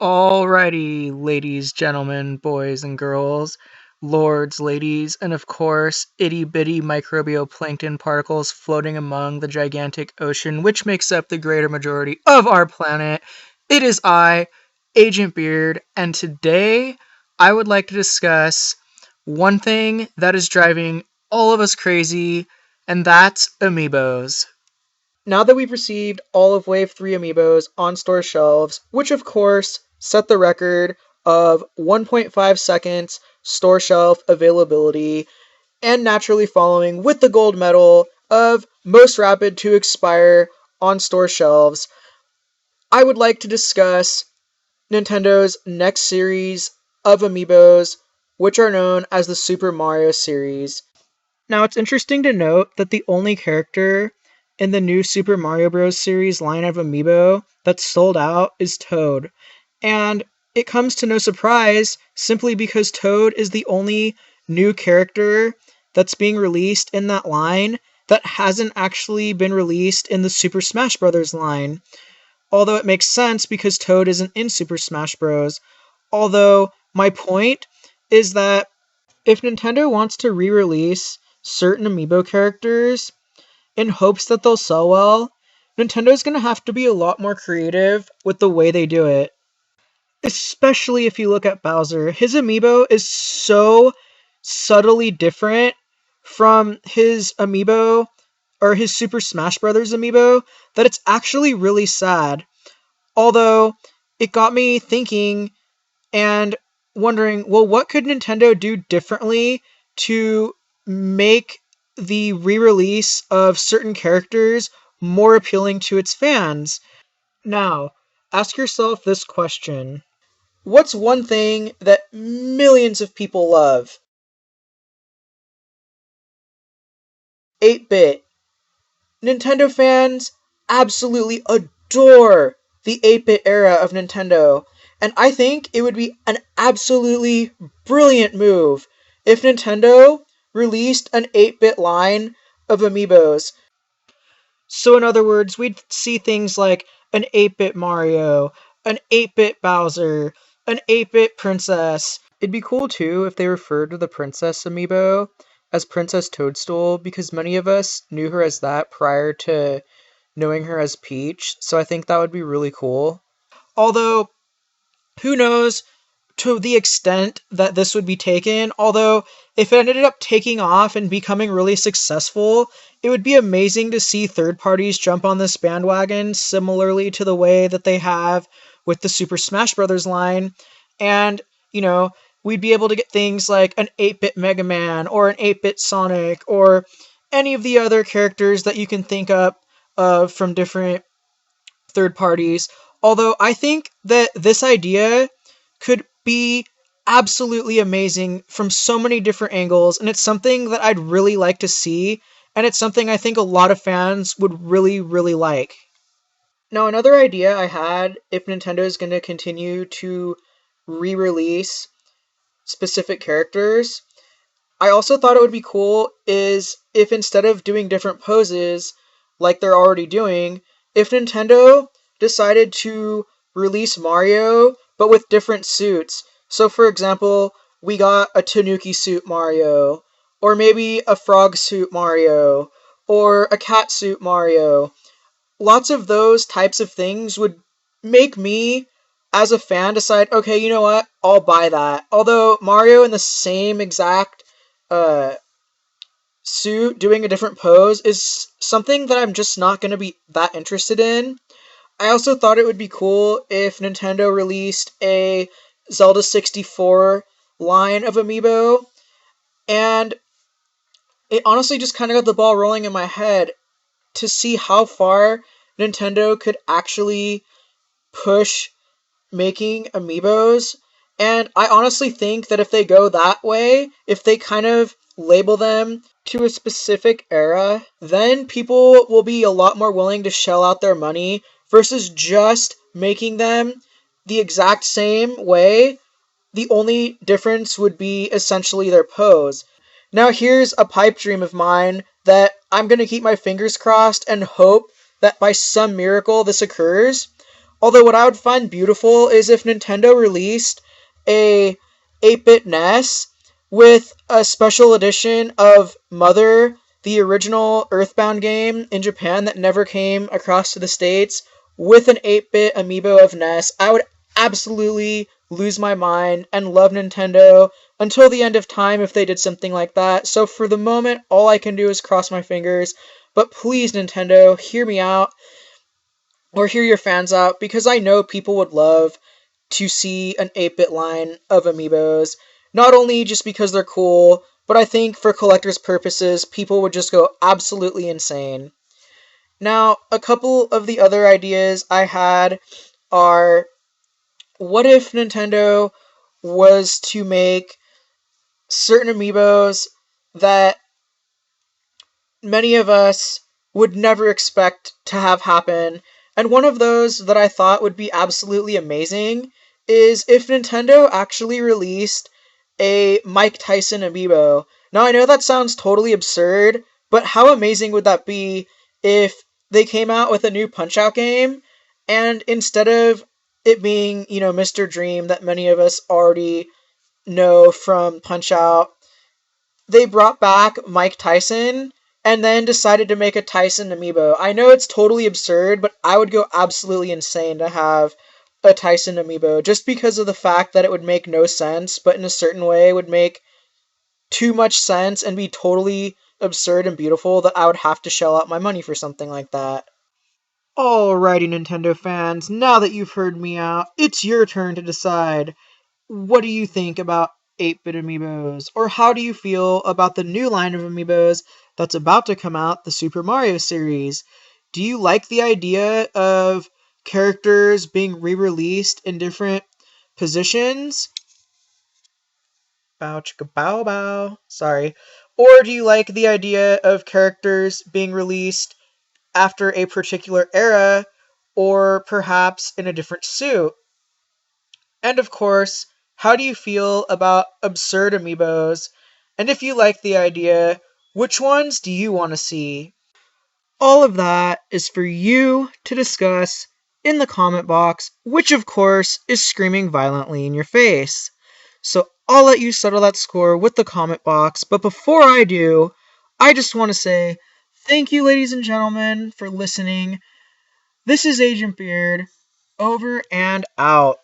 Alrighty, ladies, gentlemen, boys and girls, lords, ladies, and of course, itty bitty microbial plankton particles floating among the gigantic ocean which makes up the greater majority of our planet. It is I, Agent Beard, and today I would like to discuss one thing that is driving all of us crazy, and that's Amiibos. Now that we've received all of Wave 3 Amiibos on store shelves, which of course set the record of 1.5 seconds store shelf availability, and naturally following with the gold medal of most rapid to expire on store shelves, I would like to discuss Nintendo's next series of Amiibos, which are known as the Super Mario series. Now, it's interesting to note that the only character in the new Super Mario Bros. Series line of Amiibo that's sold out is Toad. And it comes to no surprise simply because Toad is the only new character that's being released in that line that hasn't actually been released in the Super Smash Bros. Line. Although it makes sense because Toad isn't in Super Smash Bros. Although my point is that if Nintendo wants to re-release certain Amiibo characters in hopes that they'll sell well, Nintendo's going to have to be a lot more creative with the way they do it. Especially if you look at Bowser. His Amiibo is so subtly different from his Amiibo or his Super Smash Bros. Amiibo that it's actually really sad. Although it got me thinking and wondering, well, what could Nintendo do differently to make the re-release of certain characters more appealing to its fans? Now, ask yourself this question. What's one thing that millions of people love? 8-bit. Nintendo fans absolutely adore the 8-bit era of Nintendo, and I think it would be an absolutely brilliant move if Nintendo released an 8-bit line of Amiibos. So in other words, we'd see things like an 8-bit Mario, an 8-bit Bowser, an 8-bit Princess. It'd be cool too if they referred to the Princess Amiibo as Princess Toadstool, because many of us knew her as that prior to knowing her as Peach, so I think that would be really cool. Although, who knows to the extent that this would be taken, although if it ended up taking off and becoming really successful, it would be amazing to see third parties jump on this bandwagon similarly to the way that they have with the Super Smash Bros. Line, and, we'd be able to get things like an 8-bit Mega Man or an 8-bit Sonic or any of the other characters that you can think up of from different third parties. Although I think that this idea could be absolutely amazing from so many different angles, and it's something that I'd really like to see, and it's something I think a lot of fans would really, really like. Now, another idea I had if Nintendo is going to continue to re-release specific characters, I also thought it would be cool is if instead of doing different poses like they're already doing, if Nintendo decided to release Mario but with different suits. So for example, we got a Tanuki suit Mario, or maybe a frog suit Mario, or a cat suit Mario. Lots of those types of things would make me, as a fan, decide, okay, you know what, I'll buy that. Although Mario in the same exact uh, suit doing a different pose is something that I'm just not going to be that interested in. I also thought it would be cool if Nintendo released a Zelda 64 line of Amiibo, and it honestly just kind of got the ball rolling in my head to see how far Nintendo could actually push making Amiibos. And I honestly think that if they go that way, if they kind of label them to a specific era, then people will be a lot more willing to shell out their money versus just making them the exact same way. The only difference would be essentially their pose. Now here's a pipe dream of mine that I'm going to keep my fingers crossed and hope that by some miracle this occurs. Although what I would find beautiful is if Nintendo released a 8-bit NES with a special edition of Mother, the original Earthbound game in Japan that never came across to the States, with an 8-bit amiibo of NES. I would absolutely lose my mind and love Nintendo until the end of time if they did something like that. So for the moment, all I can do is cross my fingers. But please, Nintendo, hear me out or hear your fans out because I know people would love to see an 8-bit line of amiibos. Not only just because they're cool, but I think for collectors' purposes, people would just go absolutely insane. Now, a couple of the other ideas I had are what if Nintendo was to make certain amiibos that many of us would never expect to have happen. And one of those that I thought would be absolutely amazing is if Nintendo actually released a Mike Tyson amiibo. Now, I know that sounds totally absurd, but how amazing would that be if they came out with a new Punch-Out game and instead of it being, Mr. Dream that many of us already know from Punch-Out, they brought back Mike Tyson and then decided to make a Tyson amiibo. I know it's totally absurd, but I would go absolutely insane to have a Tyson amiibo just because of the fact that it would make no sense, but in a certain way would make too much sense and be totally absurd and beautiful that I would have to shell out my money for something like that. Alrighty, Nintendo fans, now that you've heard me out, it's your turn to decide. What do you think about 8-bit amiibos? Or how do you feel about the new line of amiibos that's about to come out, the Super Mario series? Do you like the idea of characters being re-released in different positions? Bow chicka bow bow. Sorry. Or do you like the idea of characters being released after a particular era or perhaps in a different suit? And of course, how do you feel about absurd amiibos? And if you like the idea, which ones do you want to see? All of that is for you to discuss in the comment box, which of course is screaming violently in your face. So I'll let you settle that score with the comment box, but before I do, I just want to say thank you, ladies and gentlemen, for listening. This is Agent Beard, over and out.